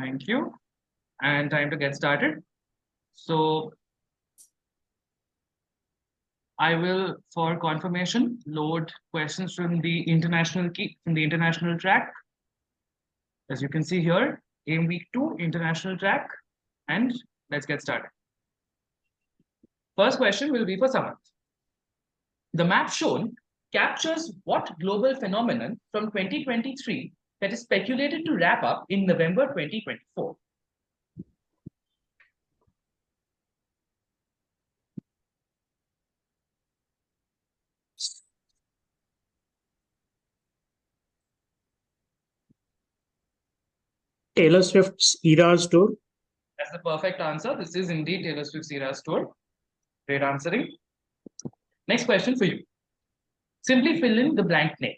Thank you. And time to get started. So I will, for confirmation, load questions from the international track. As you can see here, Game Week 2 international track, and let's get started. First question will be for Samanth. The map shown captures what global phenomenon from 2023 that is speculated to wrap up in November 2024? Taylor Swift's Eras Tour. That's the perfect answer. This is indeed Taylor Swift's Eras Tour. Great answering. Next question for you. Simply fill in the blank name.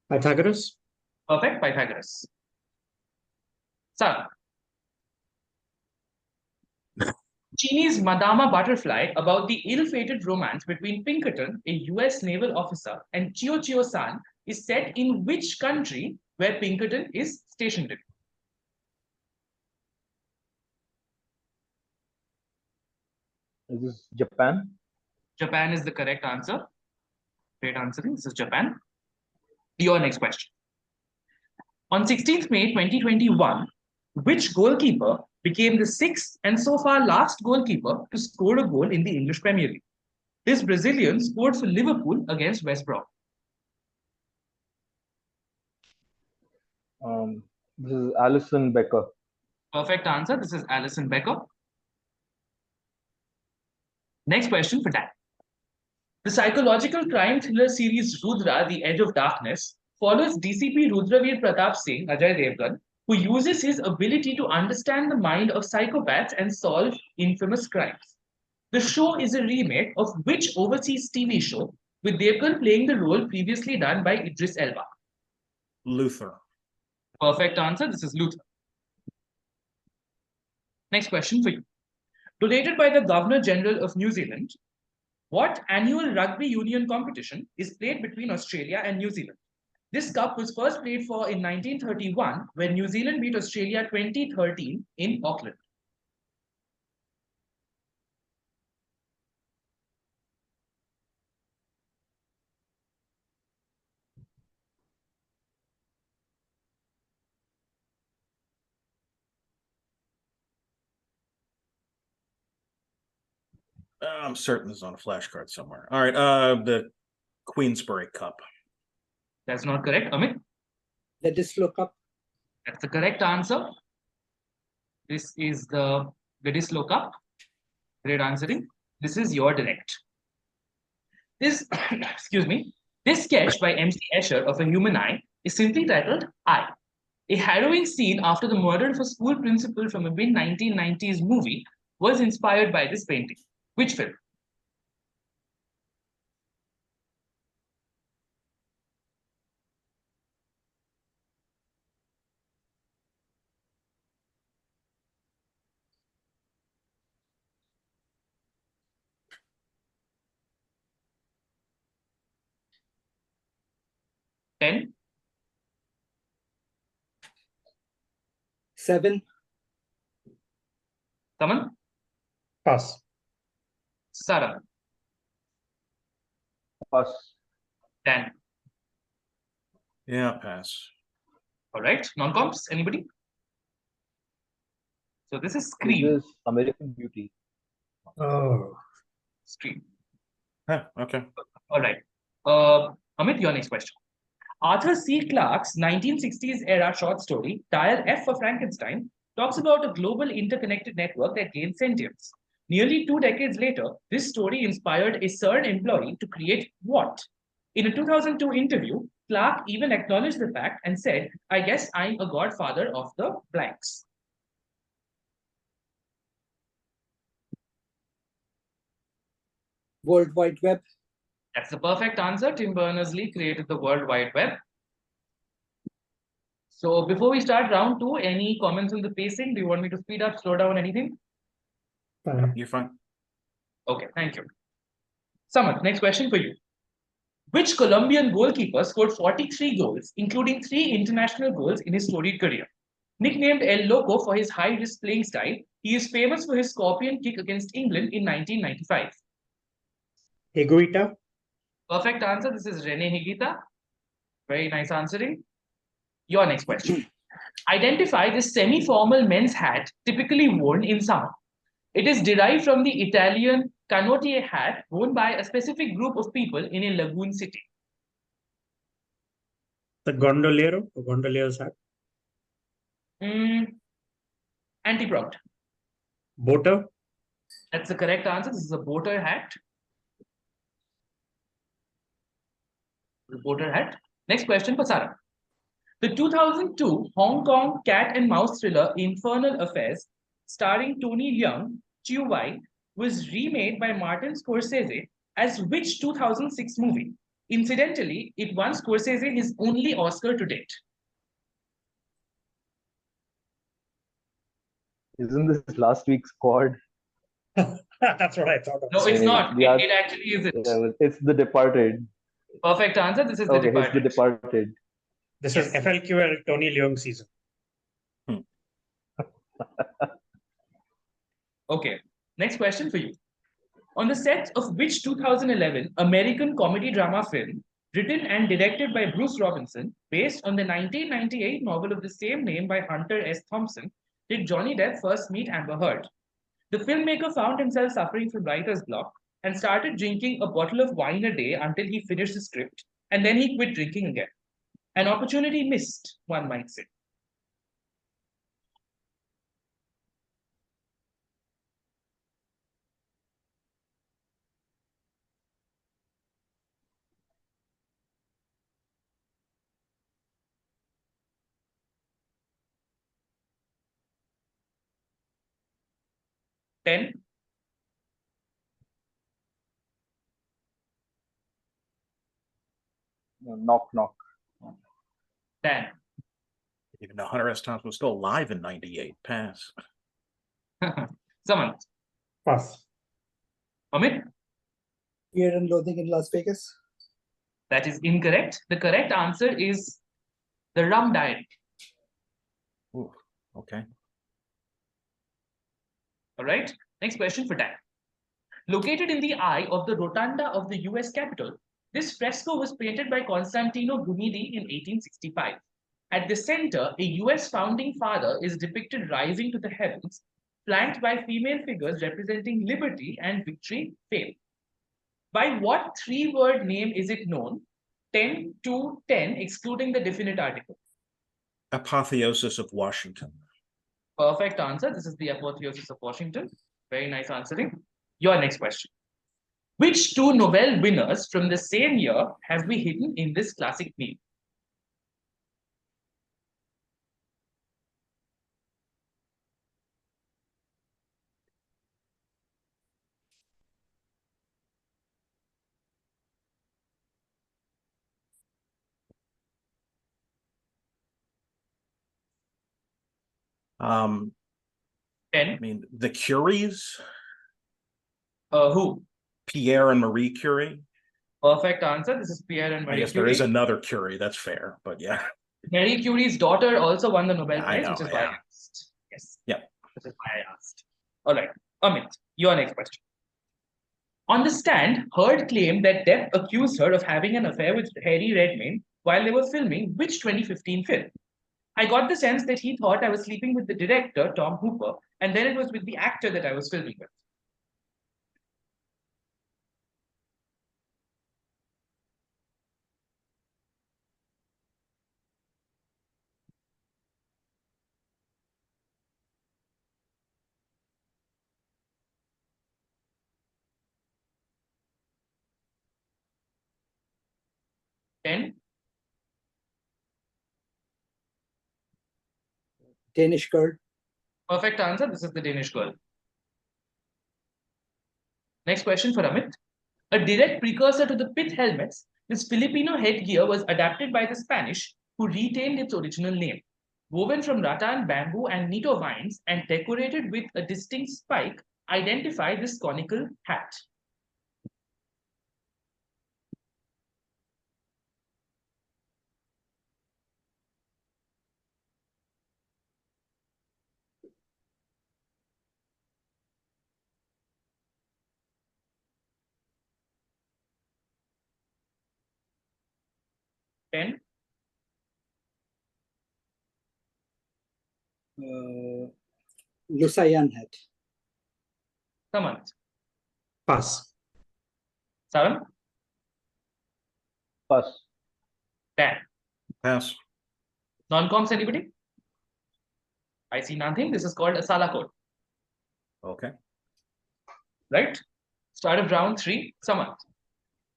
Pythagoras. Perfect, Pythagoras. Sarang. Chini's Madama Butterfly about the ill-fated romance between Pinkerton, a US naval officer, and Chio Chio-san is set in which country where Pinkerton is stationed in? Is this Japan? Japan is the correct answer. Great answering. This is Japan. Your next question. On 16th May 2021, which goalkeeper became the sixth and so far last goalkeeper to score a goal in the English Premier League? This Brazilian scored for Liverpool against West Brom. This is Alisson Becker. Perfect answer. This is Alisson Becker. Next question for Dan. The psychological crime thriller series Rudra, The Edge of Darkness, follows DCP Rudravir Pratap Singh, Ajay Devgan, who uses his ability to understand the mind of psychopaths and solve infamous crimes. The show is a remake of which overseas TV show, with Devgan playing the role previously done by Idris Elba? Luther. Perfect answer. This is Luther. Next question for you. Donated by the Governor General of New Zealand, what annual rugby union competition is played between Australia and New Zealand? This cup was first played for in 1931 when New Zealand beat Australia 2013 in Auckland. I'm certain this is on a flashcard somewhere. All right, the Queensbury Cup. That's not correct. Amit? The Dislo Cup. That's the correct answer. This is the Dislo Cup. Great answering. This is your direct. This, excuse me, this sketch by MC Escher of A Human Eye is simply titled I. A harrowing scene after the murder of a school principal from a mid-1990s movie was inspired by this painting. Which film? Ten. 7. Saman? Pass. Sarang? Pass. 10. Yeah, pass. All right. Non-comps? Anybody? So this is Scream. This is American Beauty. Oh. Scream. Huh, okay. All right. Amit, your next question. Arthur C. Clarke's 1960s era short story, Dial F for Frankenstein, talks about a global interconnected network that gains sentience. Nearly 2 decades later, this story inspired a CERN employee to create what? In a 2002 interview, Clarke even acknowledged the fact and said, I guess I'm a godfather of the blanks. World Wide Web. That's the perfect answer. Tim Berners-Lee created the World Wide Web. So before we start round 2, any comments on the pacing? Do you want me to speed up, slow down, anything? You're fine. Okay, thank you. Samanth, next question for you. Which Colombian goalkeeper scored 43 goals, including 3 international goals in his storied career? Nicknamed El Loco for his high-risk playing style, he is famous for his scorpion kick against England in 1995. Higuita. Perfect answer. This is Rene Higuita. Very nice answering. Your next question. Identify this semi-formal men's hat typically worn in summer. It is derived from the Italian canotier hat worn by a specific group of people in a lagoon city. The gondolero. The gondolier's hat. Anti-prompt. Boater. That's the correct answer. This is a boater hat. Boater hat. Next question for Sarah. The 2002 Hong Kong cat and mouse thriller Infernal Affairs, starring Tony Leung, Chiu Wai, was remade by Martin Scorsese as which 2006 movie? Incidentally, it won Scorsese his only Oscar to date. Isn't this last week's squad? That's what I thought of. No, it's not. Yeah. It actually isn't. Yeah, it's The Departed. Perfect answer. This is The Okay, Departed. it's The Departed. This Yes. is FLQL Tony Leung season. Okay. Next question for you. On the set of which 2011 American comedy drama film, written and directed by Bruce Robinson, based on the 1998 novel of the same name by Hunter S. Thompson, did Johnny Depp first meet Amber Heard? The filmmaker found himself suffering from writer's block and started drinking a bottle of wine a day until he finished the script, and then he quit drinking again. An opportunity missed, one might say. Ten. Knock knock. Dan. Even though Hunter S. Thompson was still alive in '98. Pass. Samanth. Pass. Amit. Fear and Loathing in Las Vegas. That is incorrect. The correct answer is The Rum Diary. Ooh, okay. All right. Next question for Dan. Located in the eye of the rotunda of the US Capitol, this fresco was painted by Constantino Brunidi in 1865. At the center, a US founding father is depicted rising to the heavens, flanked by female figures representing liberty and victory, fame. By what three-word name is it known? 10 to 10, excluding the definite article. Apotheosis of Washington. Perfect answer. This is the apotheosis of Washington. Very nice answering. Your next question. Which two Nobel winners from the same year have we hidden in this classic meal? I 10. mean, the Curies, Who? Pierre and Marie Curie. Perfect answer. This is Pierre and I Marie guess Curie. there is another Curie. That's fair, but yeah. Marie Curie's daughter also won the Nobel Yeah, I Prize, know, which is why I yeah. asked. Yes. Yeah. Which is why I asked. All right. Amit, your next question. On the stand, Heard claimed that Depp accused her of having an affair with Harry Redmayne while they were filming which 2015 film? I got the sense that he thought I was sleeping with the director, Tom Hooper, and then it was with the actor that I was filming with. Ten. Danish girl. Perfect answer. This is the Danish girl. Next question for Amit. A direct precursor to the pith helmets, this Filipino headgear was adapted by the Spanish, who retained its original name. Woven from rattan bamboo and nito vines and decorated with a distinct spike, identify this conical hat. 10, Lusayan hat. Samanth, Pass. Sarang, Pass. Dan. Pass. Non-coms, anybody? I see nothing. This is called a Sala code, Okay. right? Start of round 3, Samanth.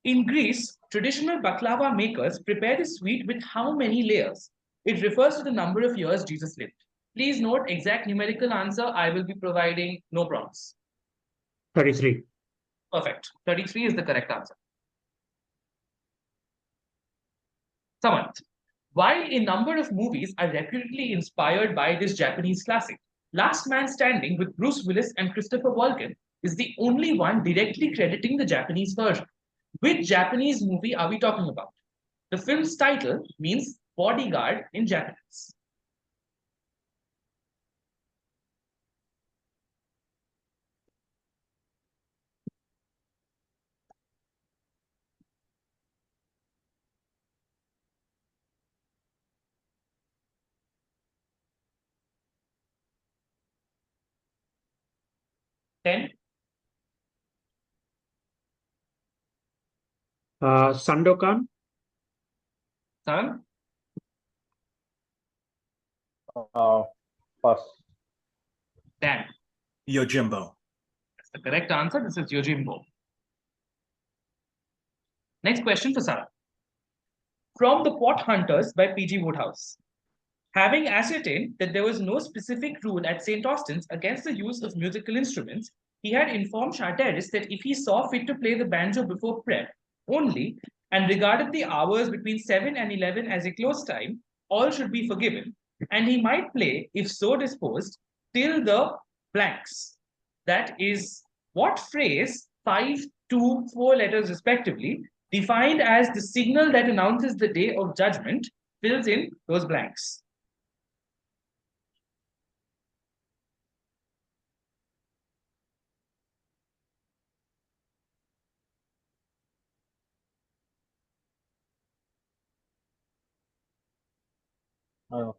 In Greece, traditional baklava makers prepare the sweet with how many layers? It refers to the number of years Jesus lived. Please note exact numerical answer. I will be providing no prompts. 33. Perfect. 33 is the correct answer. Samanth. While a number of movies are reputedly inspired by this Japanese classic, Last Man Standing with Bruce Willis and Christopher Walken is the only one directly crediting the Japanese version. Which Japanese movie are we talking about? The film's title means bodyguard in Japanese. Ten, Sandokan. Sarang, Pass. Dan. Yojimbo. That's the correct answer. This is Yojimbo. Next question for Sarah. From The Pot Hunters by P.G. Wodehouse. Having ascertained that there was no specific rule at St. Austin's against the use of musical instruments, he had informed Charteris that if he saw fit to play the banjo before prep only and regarded the hours between 7 and 11 as a close time, all should be forgiven, and he might play, if so disposed, till the blanks. That is what phrase, 5, 2, 4 letters respectively, defined as the signal that announces the day of judgment, fills in those blanks.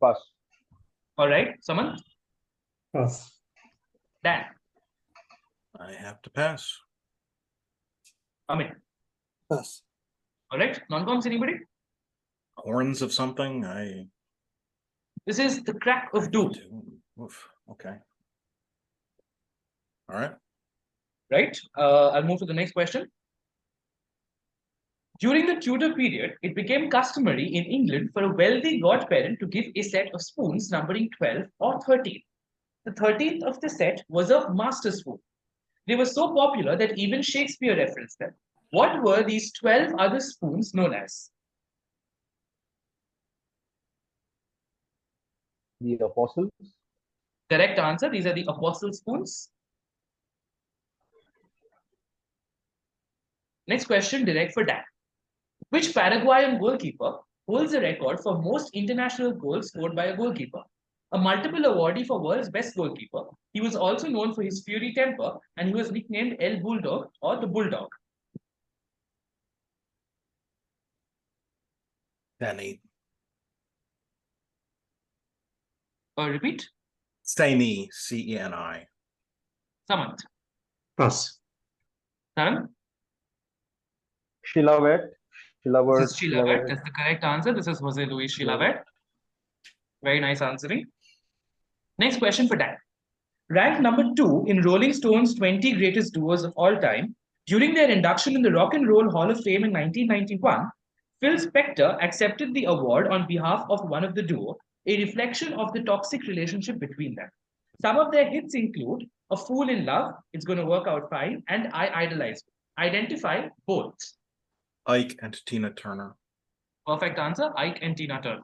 Pass. All right, Samanth, Pass. Dan, I have to pass. Amit. Pass. All right, non-coms, anybody? Horns of something. This is the crack of doom, Oof. Okay. All right. right? I'll move to the next question. During the Tudor period, it became customary in England for a wealthy godparent to give a set of spoons numbering 12 or 13. The 13th of the set was a master spoon. They were so popular that even Shakespeare referenced them. What were these 12 other spoons known as? The apostles. Correct answer. These are the apostle spoons. Next question, direct for Dan. Which Paraguayan goalkeeper holds the record for most international goals scored by a goalkeeper? A multiple awardee for world's best goalkeeper, he was also known for his fiery temper and he was nicknamed El Bulldog or the Bulldog. Danny. Repeat. Ceni. Ceni. Samanth. Pass. Sarang. Chilavert. This is Chilavert. That's the correct answer. This is Jose Luis Chilavert. Very nice answering. Next question for Dan. Ranked number 2 in Rolling Stone's 20 greatest duos of all time, during their induction in the Rock and Roll Hall of Fame in 1991, Phil Spector accepted the award on behalf of one of the duo, a reflection of the toxic relationship between them. Some of their hits include A Fool in Love, It's Gonna Work Out Fine, and I Idolize You. Identify both. Ike and Tina Turner. Perfect answer, Ike and Tina Turner.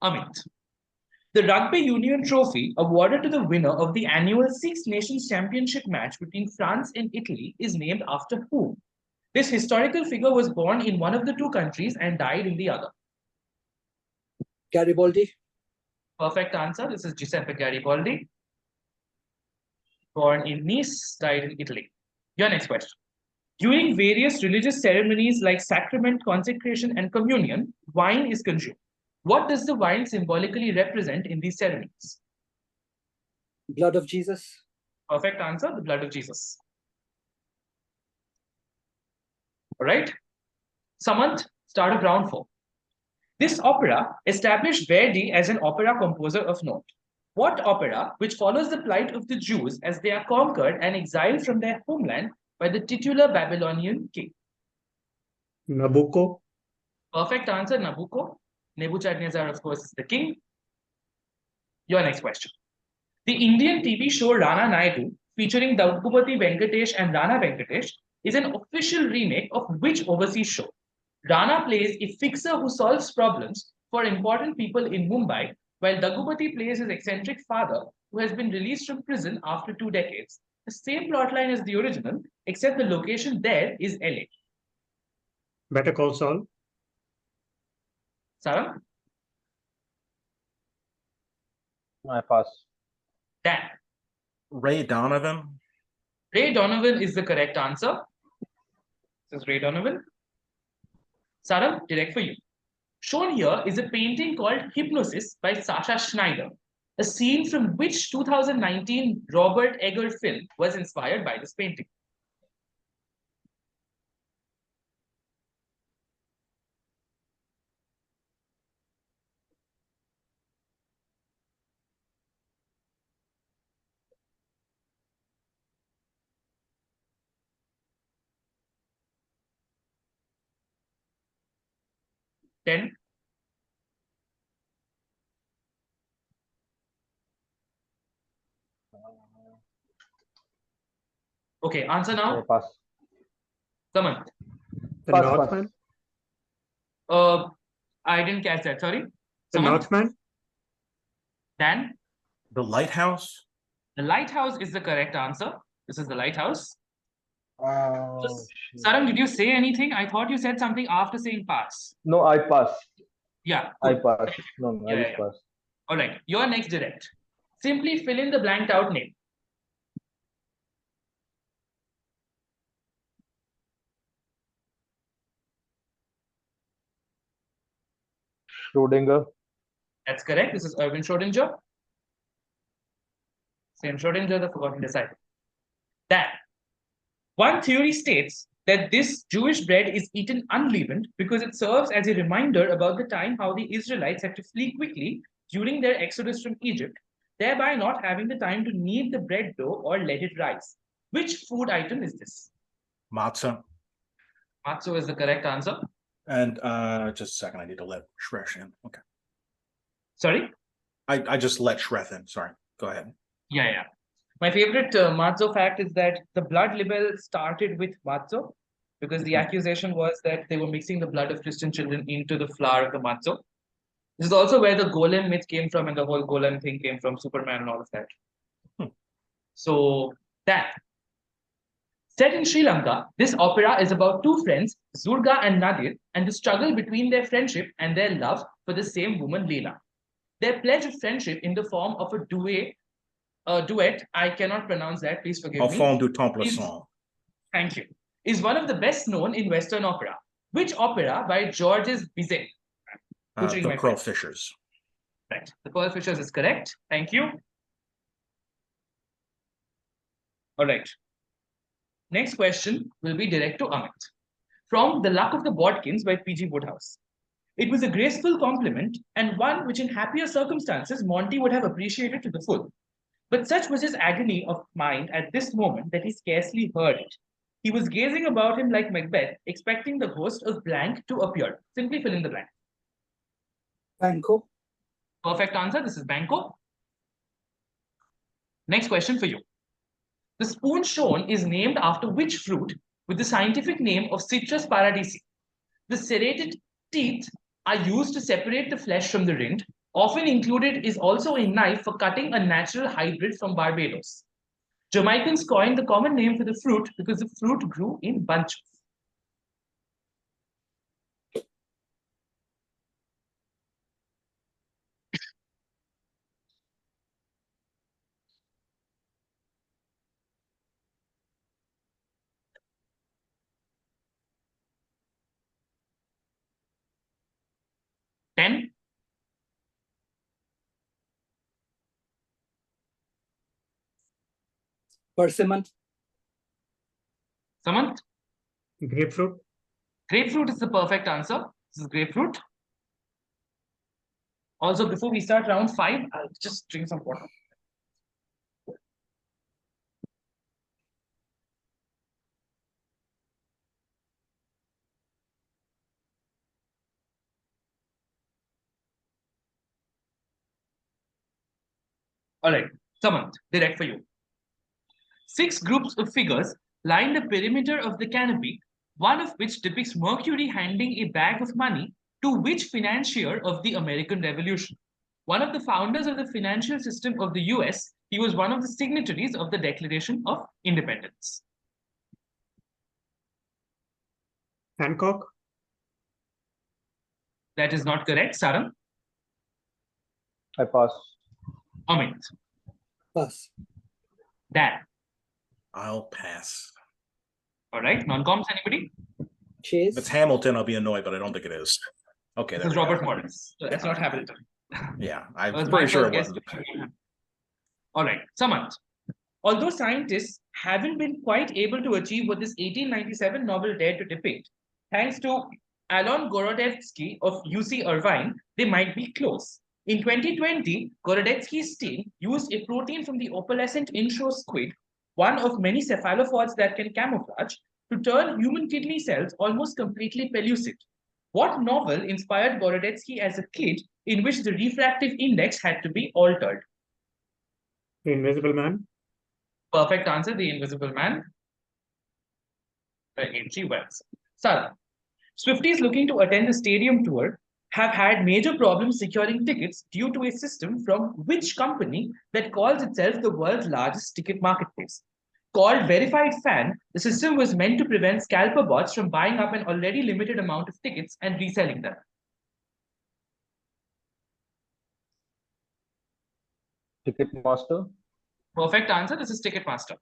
Amit. The Rugby Union Trophy, awarded to the winner of the annual Six Nations Championship match between France and Italy, is named after whom? This historical figure was born in one of the two countries and died in the other. Garibaldi. Perfect answer. This is Giuseppe Garibaldi. Born in Nice, died in Italy. Your next question. During various religious ceremonies like sacrament, consecration, and communion, wine is consumed. What does the wine symbolically represent in these ceremonies? Blood of Jesus. Perfect answer, the blood of Jesus. All right. Samanth, start of round 4. This opera established Verdi as an opera composer of note. What opera, which follows the plight of the Jews as they are conquered and exiled from their homeland by the titular Babylonian king? Nabucco. Perfect answer, Nabucco. Nebuchadnezzar, of course, is the king. Your next question. The Indian TV show Rana Naidu, featuring Daggubati Venkatesh and Rana Venkatesh, is an official remake of which overseas show? Rana plays a fixer who solves problems for important people in Mumbai, while Daggubati plays his eccentric father, who has been released from prison after 2 decades. The same plotline as the original, except the location there is LA. Better Call Saul. Sarang? I pass. Dan. Ray Donovan. Ray Donovan is the correct answer. This is Ray Donovan. Sarang, direct for you. Shown here is a painting called Hypnosis by Sasha Schneider. A scene from which 2019 Robert Egger film was inspired by this painting? Ten. Okay, answer now. Pass. Samanth. The Pass, Northman. I didn't catch that. Sorry. The Samanth? Northman. Dan. The Lighthouse. The Lighthouse is the correct answer. This is the Lighthouse. Oh, Sarang, did you say anything? I thought you said something after saying pass. no, I pass. Yeah. I Good. pass. No, I Yeah, just yeah. pass. All right. Your next direct. Simply fill in the blanked out name. Schrodinger. That's correct. This is Erwin Schrodinger. Same Schrodinger, the forgotten disciple. That one theory states that this Jewish bread is eaten unleavened because it serves as a reminder about the time how the Israelites had to flee quickly during their exodus from Egypt, thereby not having the time to knead the bread dough or let it rise. Which food item is this? Matzah. Matzo is the correct answer. And just a second, I need to let Shreth in. Okay. Sorry? I just let Shreth in. Sorry. Go ahead. Yeah. My favorite matzo fact is that the blood libel started with matzo because the accusation was that they were mixing the blood of Christian children into the flour of the matzo. This is also where the golem myth came from and the whole golem thing came from, Superman and all of that. So that. Set in Sri Lanka, this opera is about two friends, Zurga and Nadir, and the struggle between their friendship and their love for the same woman, Leela. Their pledge of friendship in the form of a duet, I cannot pronounce that, please forgive me. Enfant du Temple song. Thank you. Is one of the best known in Western opera. Which opera by Georges Bizet? The Pearl Fishers. Right. The Pearl Fishers is correct. Thank you. All right. Next question will be direct to Amit. From The Luck of the Bodkins by P.G. Wodehouse. It was a graceful compliment and one which in happier circumstances Monty would have appreciated to the full. But such was his agony of mind at this moment that he scarcely heard it. He was gazing about him like Macbeth, expecting the ghost of blank to appear. Simply fill in the blank. Banco. Perfect answer. This is Banco. Next question for you. The spoon shown is named after which fruit with the scientific name of Citrus paradisi? The serrated teeth are used to separate the flesh from the rind. Often included is also a knife for cutting a natural hybrid from Barbados. Jamaicans coined the common name for the fruit because the fruit grew in bunches. 10, Persimmon. Samanth? Grapefruit. Grapefruit is the perfect answer. This is grapefruit. Also, before we start round 5, I'll just drink some water. All right, Samanth, direct for you. 6 groups of figures line the perimeter of the canopy, one of which depicts Mercury handing a bag of money to which financier of the American Revolution? One of the founders of the financial system of the US, he was one of the signatories of the Declaration of Independence. Hancock. That is not correct, Sarang. I pass. Amit, Pass. Dan. I'll pass. All right, non-coms, anybody? Chase. If it's Hamilton, I'll be annoyed, but I don't think it is. Okay, This there is we go. Robert Morris. So that's not Hamilton. Yeah, That was I'm my pretty sure it first wasn't. guess. All right, Samanth. Although scientists haven't been quite able to achieve what this 1897 novel dared to depict, thanks to Alon Gorodetsky of UC Irvine, they might be close. In 2020, Gorodetsky's team used a protein from the opalescent inshore squid, one of many cephalopods that can camouflage, to turn human kidney cells almost completely pellucid. What novel inspired Gorodetsky as a kid in which the refractive index had to be altered? The Invisible Man. Perfect answer, The Invisible Man by H.G. Wells. Sarah, Swifties looking to attend the stadium tour have had major problems securing tickets due to a system from which company that calls itself the world's largest ticket marketplace? Called Verified Fan, the system was meant to prevent scalper bots from buying up an already limited amount of tickets and reselling them. Ticketmaster. Perfect answer. This is Ticketmaster.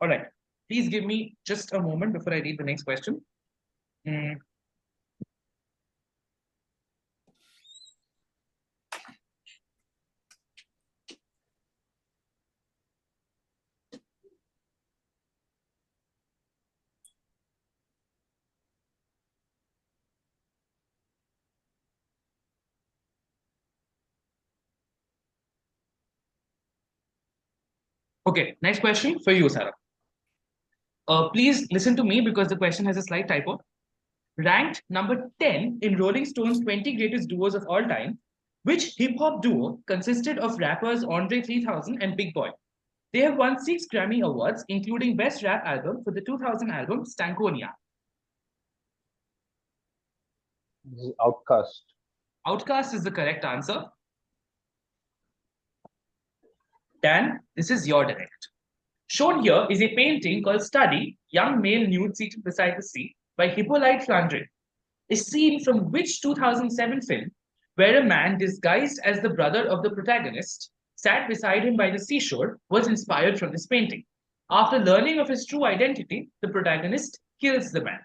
All right. Please give me just a moment before I read the next question. Okay, next question for you, Sarah. Please listen to me because the question has a slight typo. Ranked number 10 in Rolling Stone's 20 greatest duos of all time, which hip-hop duo consisted of rappers Andre 3000 and Big Boy? They have won 6 Grammy Awards, including Best Rap Album for the 2000 album Stankonia. This is Outcast. Outcast is the correct answer. Dan, this is your direct. Shown here is a painting called Study, Young Male Nude Seated Beside the Sea by Hippolyte Flandrin. A scene from which 2007 film where a man disguised as the brother of the protagonist sat beside him by the seashore was inspired from this painting. After learning of his true identity, the protagonist kills the man.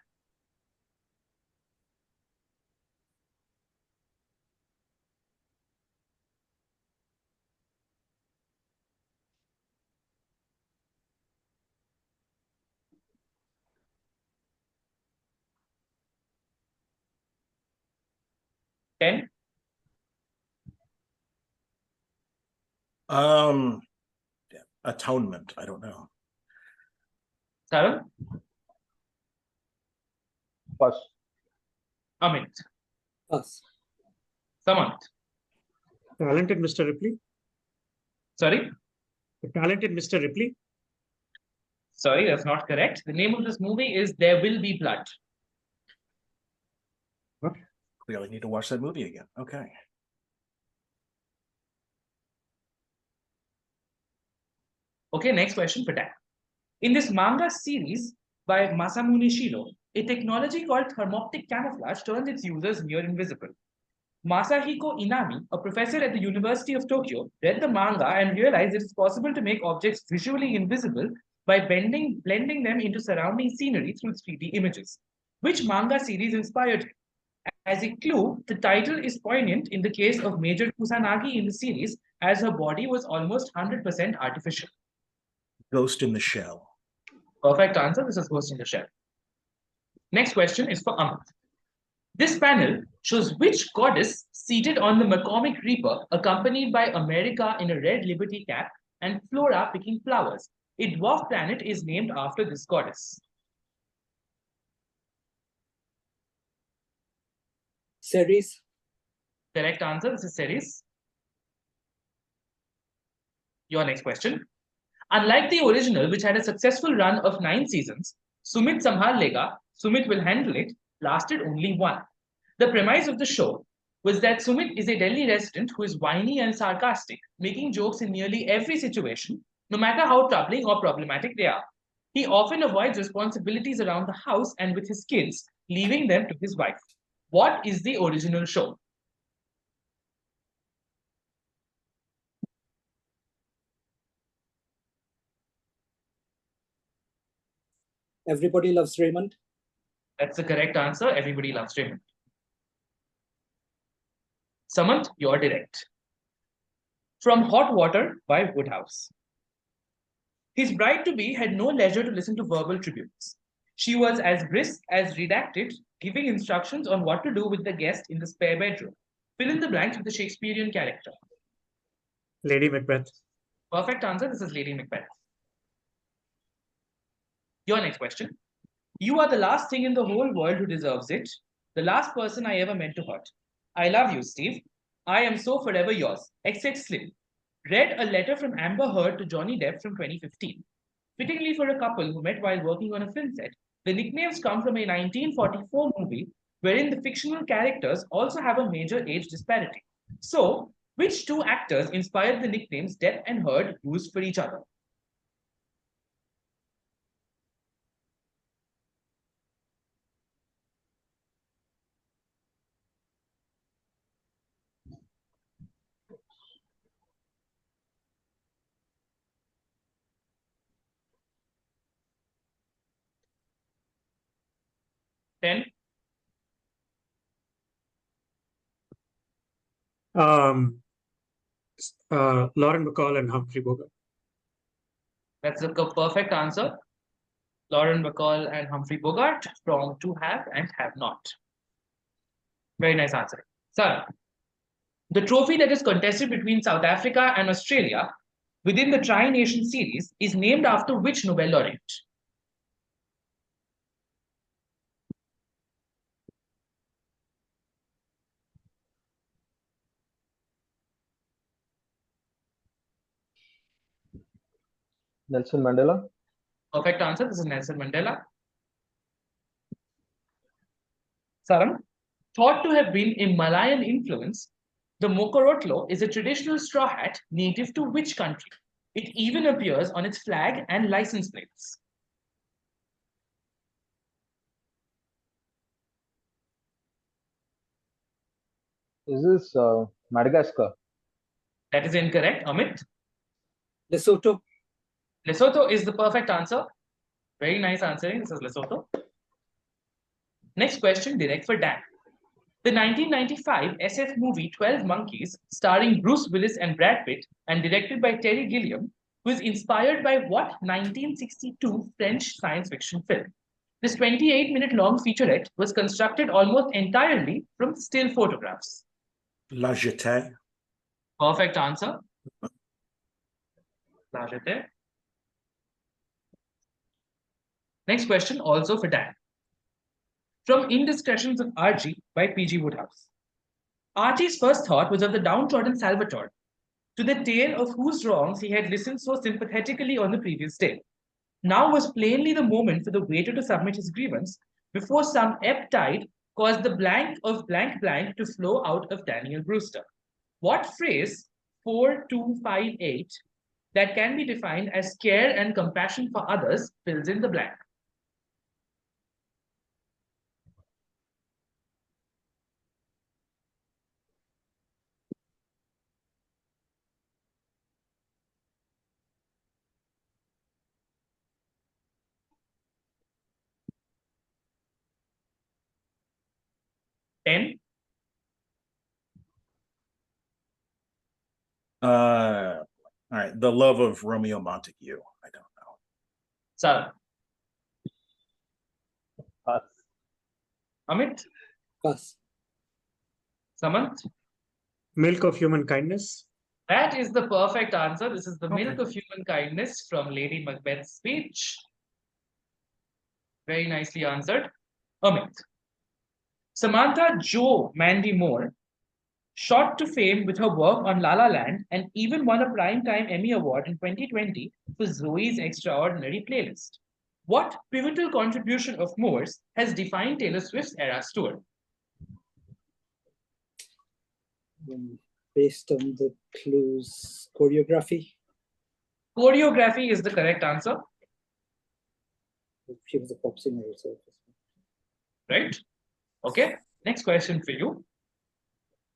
Ten. Atonement. I don't know. Sarang? Pass. Amit? Pass. Samanth? Talented Mr. Ripley. Sorry? The Talented Mr. Ripley. Sorry, that's not correct. The name of this movie is There Will Be Blood. Clearly need to watch that movie again. Okay. Okay, next question for Dan. In this manga series by Masamune Shirow, a technology called thermoptic camouflage turns its users near invisible. Masahiko Inami, a professor at the University of Tokyo, read the manga and realized it is possible to make objects visually invisible by blending them into surrounding scenery through 3D images. Which manga series inspired him? As a clue, the title is poignant in the case of Major Kusanagi in the series, as her body was almost 100% artificial. Ghost in the Shell. Perfect answer. This is Ghost in the Shell. Next question is for Amit. This panel shows which goddess seated on the McCormick Reaper, accompanied by America in a red liberty cap and Flora picking flowers. A dwarf planet is named after this goddess. Ceres. Correct answer. This is Ceres. Your next question. Unlike the original, which had a successful run of 9 seasons, Sumit Samhal Lega, Sumit Will Handle It, lasted only 1. The premise of the show was that Sumit is a Delhi resident who is whiny and sarcastic, making jokes in nearly every situation, no matter how troubling or problematic they are. He often avoids responsibilities around the house and with his kids, leaving them to his wife. What is the original show? Everybody Loves Raymond. That's the correct answer. Everybody Loves Raymond. Samanth, you're direct. From Hot Water by Woodhouse. His bride-to-be had no leisure to listen to verbal tributes. She was as brisk as redacted, giving instructions on what to do with the guest in the spare bedroom. Fill in the blanks with the Shakespearean character. Lady Macbeth. Perfect answer. This is Lady Macbeth. Your next question. You are the last thing in the whole world who deserves it. The last person I ever meant to hurt. I love you, Steve. I am so forever yours. Except Slim. Read a letter from Amber Heard to Johnny Depp from 2015. Fittingly for a couple who met while working on a film set, the nicknames come from a 1944 movie wherein the fictional characters also have a major age disparity. So, which two actors inspired the nicknames Depp and Heard used for each other? Ten. Lauren Bacall and Humphrey Bogart. That's the perfect answer. Lauren Bacall and Humphrey Bogart from To Have and Have Not. Very nice answer. Sir, the trophy that is contested between South Africa and Australia within the Tri-Nation Series is named after which Nobel laureate? Nelson Mandela. Perfect answer. This is Nelson Mandela. Sarang, thought to have been a Malayan influence, the Mokorotlo is a traditional straw hat native to which country? It even appears on its flag and license plates. Is this Madagascar? That is incorrect. Amit? Lesotho. Lesotho is the perfect answer. Very nice answering. This is Lesotho. Next question, direct for Dan. The 1995 SF movie 12 Monkeys, starring Bruce Willis and Brad Pitt, and directed by Terry Gilliam, was inspired by what 1962 French science fiction film? This 28-minute long featurette was constructed almost entirely from still photographs. La Jetée. Perfect answer. La Jetée. Next question, also for Dan. From Indiscretions of Archie by P.G. Woodhouse. Archie's first thought was of the downtrodden Salvatore, to the tale of whose wrongs he had listened so sympathetically on the previous day. Now was plainly the moment for the waiter to submit his grievance before some ebb tide caused the blank of blank blank to flow out of Daniel Brewster. What phrase 4258 that can be defined as care and compassion for others fills in the blank? 10. All right. The Love of Romeo Montague. I don't know. Sarang. Pass. Amit. Pass. Samanth. Milk of Human Kindness. That is the perfect answer. This is the Okay. milk of human kindness from Lady Macbeth's speech. Very nicely answered. Amit. Samantha Jo Mandy Moore shot to fame with her work on La La Land and even won a Primetime Emmy Award in 2020 for Zoe's Extraordinary Playlist. What pivotal contribution of Moore's has defined Taylor Swift's Eras Tour? Based on the clues, choreography. Choreography is the correct answer, She was a pop singer also. right? Okay, next question for you.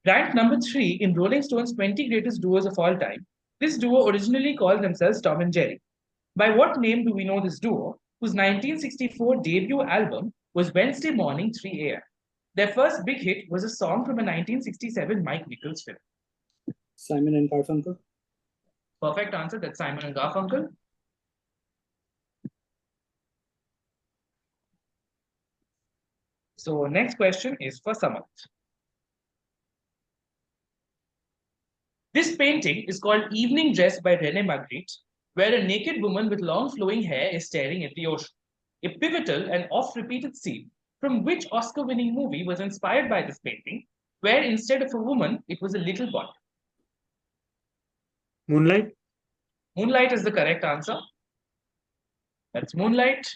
Ranked number 3 in Rolling Stone's 20 greatest duos of all time, this duo originally called themselves Tom and Jerry. By what name do we know this duo, whose 1964 debut album was Wednesday Morning 3 a.m.? Their first big hit was a song from a 1967 Mike Nichols film. Simon and Garfunkel. Perfect answer, that's Simon and Garfunkel. So next question is for Samanth. This painting is called Evening Dress by René Magritte, where a naked woman with long flowing hair is staring at the ocean. A pivotal and oft-repeated scene from which Oscar-winning movie was inspired by this painting, where instead of a woman, it was a little boy. Moonlight. Moonlight is the correct answer. That's Moonlight.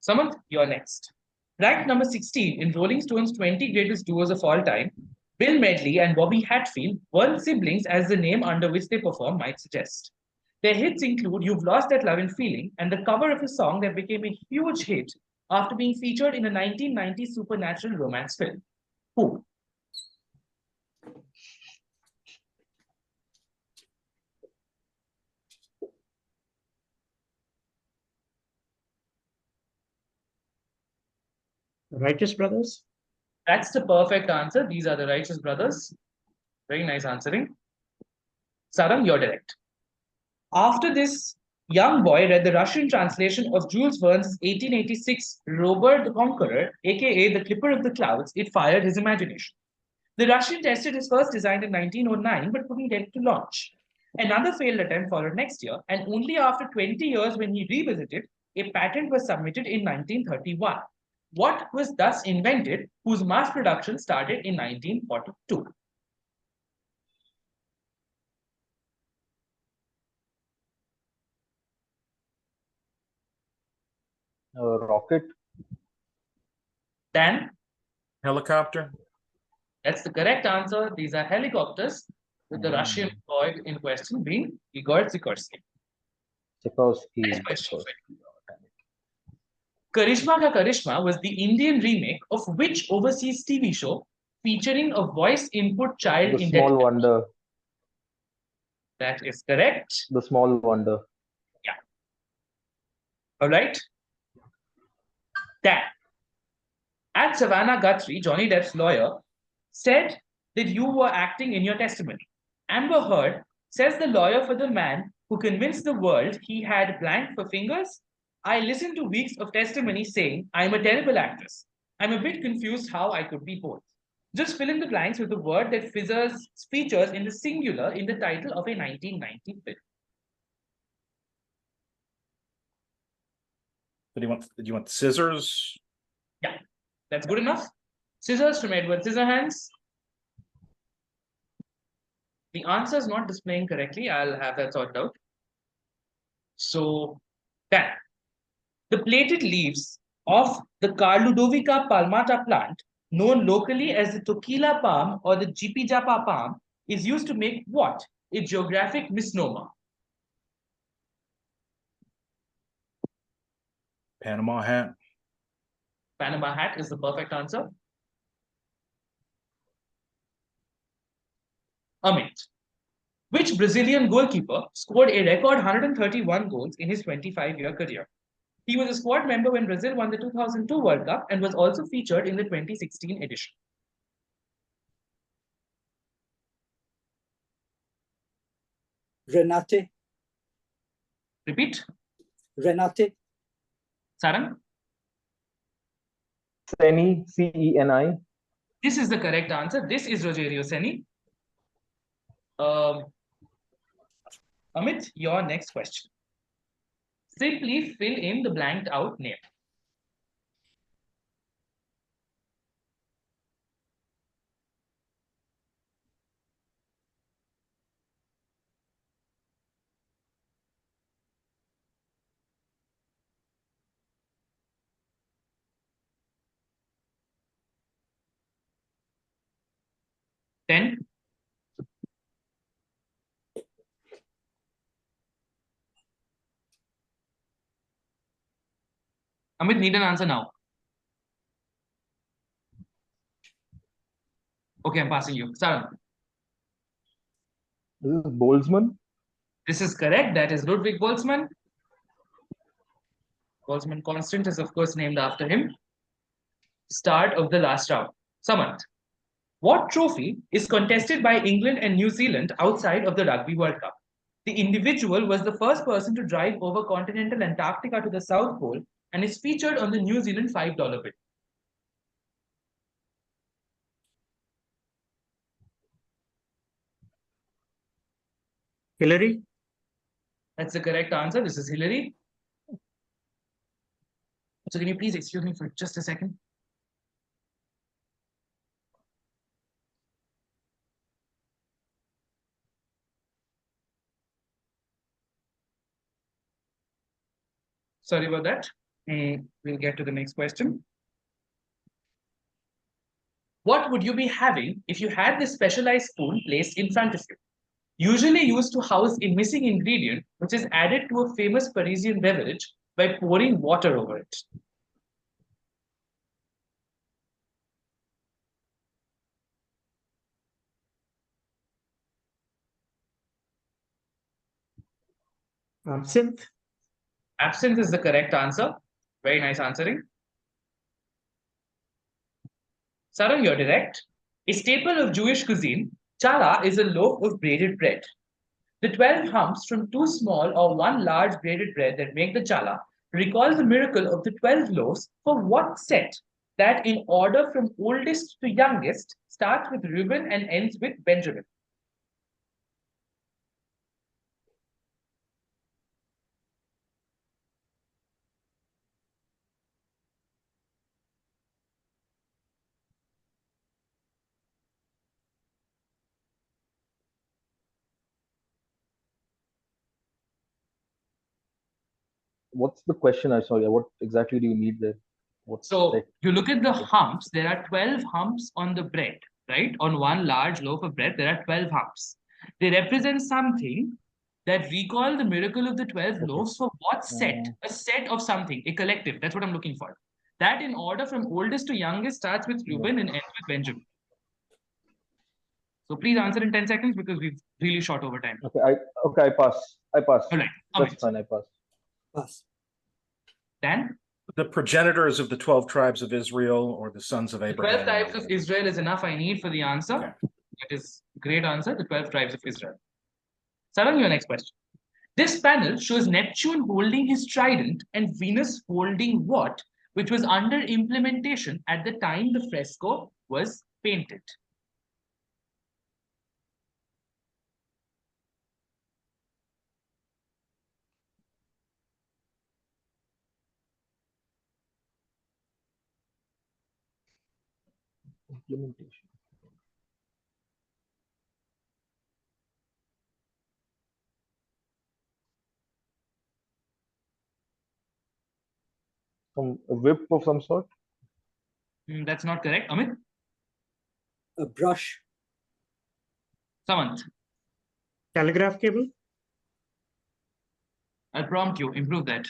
Samanth, you're next. Ranked number 16 in Rolling Stone's 20 greatest duos of all time, Bill Medley and Bobby Hatfield weren't siblings as the name under which they perform might suggest. Their hits include You've Lost That Lovin' Feeling and the cover of a song that became a huge hit after being featured in a 1990 supernatural romance film. Who? Righteous Brothers. That's the perfect answer. These are the Righteous Brothers. Very nice answering. Sarang, you're direct. After this young boy read the Russian translation of Jules Verne's 1886 Robert the Conqueror, aka the Clipper of the Clouds, it fired his imagination. The Russian tested his first design in 1909 but couldn't get it to launch. Another failed attempt followed next year, and only after 20 years, when he revisited, a patent was submitted in 1931. What was thus invented, whose mass production started in 1942? Rocket. Dan, Helicopter. that's the correct answer. These are helicopters, with the Russian boy in question being Igor Sikorsky. Tchaikovsky. Next question. Karishma Ka Karishma was the Indian remake of which overseas TV show featuring a voice input child The in Small Wonder. That is correct. The Small Wonder. All right. Dan. At Savannah Guthrie, Johnny Depp's lawyer, said that you were acting in your testimony. Amber Heard says the lawyer for the man who convinced the world he had blank for fingers. I listened to weeks of testimony saying, I'm a terrible actress. I'm a bit confused how I could be both. Just fill in the blanks with the word that features in the singular in the title of a 1990 film. Do you want scissors? Yeah, that's good enough. Scissors from Edward Scissorhands. The answer is not displaying correctly. I'll have that sorted out. So, Dan. The plated leaves of the Carludovica palmata plant, known locally as the Toquila palm or the Jipijapa palm, is used to make what? A geographic misnomer. Panama hat. Panama hat is the perfect answer. Amit. Which Brazilian goalkeeper scored a record 131 goals in his 25-year career? He was a squad member when Brazil won the 2002 World Cup and was also featured in the 2016 edition. Renate. Repeat. Renate. Sarang? Ceni, Ceni. This is the correct answer. This is Rogerio Ceni. Amit, your next question. Simply fill in the blanked out name. Ten. Amit, need an answer now. Okay, I'm passing you. Sarang. This is Boltzmann. This is correct. That is Ludwig Boltzmann. Boltzmann constant is, of course, named after him. Start of the last round. Samanth. What trophy is contested by England and New Zealand outside of the Rugby World Cup? The individual was the first person to drive over continental Antarctica to the South Pole and is featured on the New Zealand $5 bill. Hillary? That's the correct answer. This is Hillary. So can you please excuse me for just a second? Sorry about that. We'll get to the next question. What would you be having if you had this specialized spoon placed in front of you? Usually used to house a missing ingredient, which is added to a famous Parisian beverage by pouring water over it. Absinthe? Absinthe is the correct answer. Very nice answering. Sarang, you're direct. A staple of Jewish cuisine, challah is a loaf of braided bread. The 12 humps from 2 small or 1 large braided bread that make the challah recall the miracle of the 12 loaves for what set that in order from oldest to youngest starts with Reuben and ends with Benjamin. What's the question? I'm sorry. What exactly do you need there? What's So that? you look at the humps, there are 12 humps on the bread, right? On 1 large loaf of bread, there are 12 humps. They represent something that recall the miracle of the 12 Okay. loaves for what set? A set of something, a collective. That's what I'm looking for. That in order from oldest to youngest starts with Reuben and ends with Benjamin. So please answer in 10 seconds because we've really short over time. Okay, I pass. All right. That's Amit. fine. I pass. Pass. Dan? The progenitors of the 12 tribes of Israel or the sons of The Abraham. 12 tribes of Israel is enough I need for the answer. Okay. That is great answer. The 12 tribes of Israel. Sarang, your next question. This panel shows Neptune holding his trident and Venus holding what, which was under implementation at the time the fresco was painted. Implementation. A whip of some sort. That's not correct. Amit? A brush. Samanth? Telegraph cable? I'll prompt you. Improve that.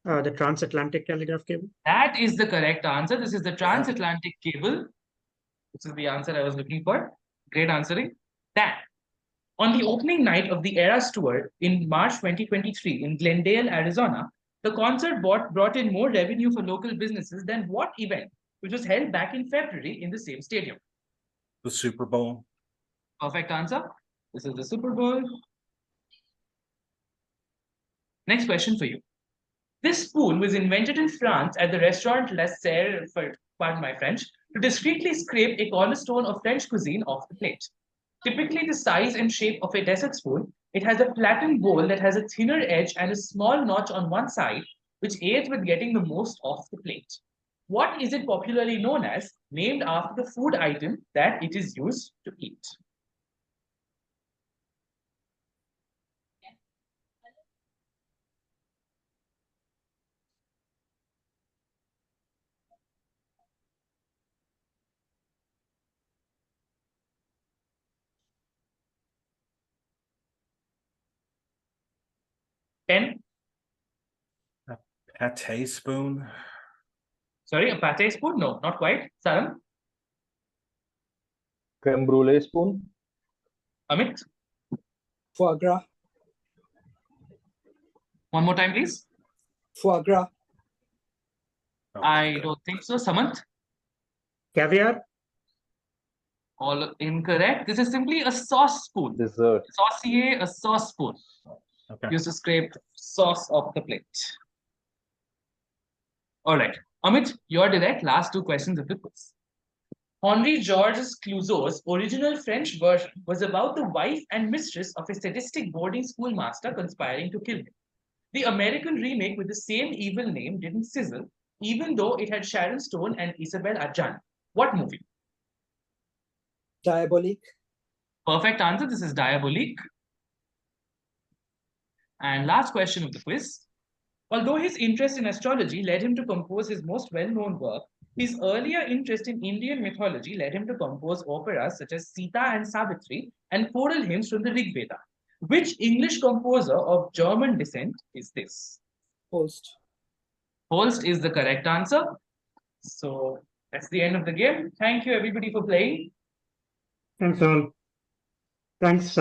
The transatlantic telegraph cable? That is the correct answer. This is the transatlantic cable. This is the answer I was looking for. Great answering. That. On the opening night of the Eras Tour in March 2023 in Glendale, Arizona, The concert brought in more revenue for local businesses than what event, which was held back in February in the same stadium? The Super Bowl. Perfect answer. This is the Super Bowl. Next question for you. This spoon was invented in France at the restaurant La Serre, pardon my French, to discreetly scrape a cornerstone of French cuisine off the plate. Typically the size and shape of a dessert spoon, it has a flattened bowl that has a thinner edge and a small notch on one side, which aids with getting the most off the plate. What is it popularly known as, named after the food item that it is used to eat? Ten. Pate spoon. Sorry, a pate spoon? No, not quite. Sarang? Creme brulee spoon. Amit? Foie gras. One more time, please. Foie gras. Oh, I God. don't think so. Samanth? Caviar. All incorrect. This is simply a sauce spoon. Dessert. Saucier, a sauce spoon. Okay. Used to scrape sauce off the plate. All right. Amit, your direct last two questions of the quiz. Henri Georges Clouzot's original French version was about the wife and mistress of a sadistic boarding school master conspiring to kill him. The American remake with the same evil name didn't sizzle, even though it had Sharon Stone and Isabelle Adjani. What movie? Diabolique. Perfect answer. This is Diabolique. And last question of the quiz. Although his interest in astrology led him to compose his most well-known work, his earlier interest in Indian mythology led him to compose operas such as Sita and Savitri and choral hymns from the Rig Veda. Which English composer of German descent is this? Holst. Holst is the correct answer. So that's the end of the game. Thank you everybody for playing. Thanks all. Thanks.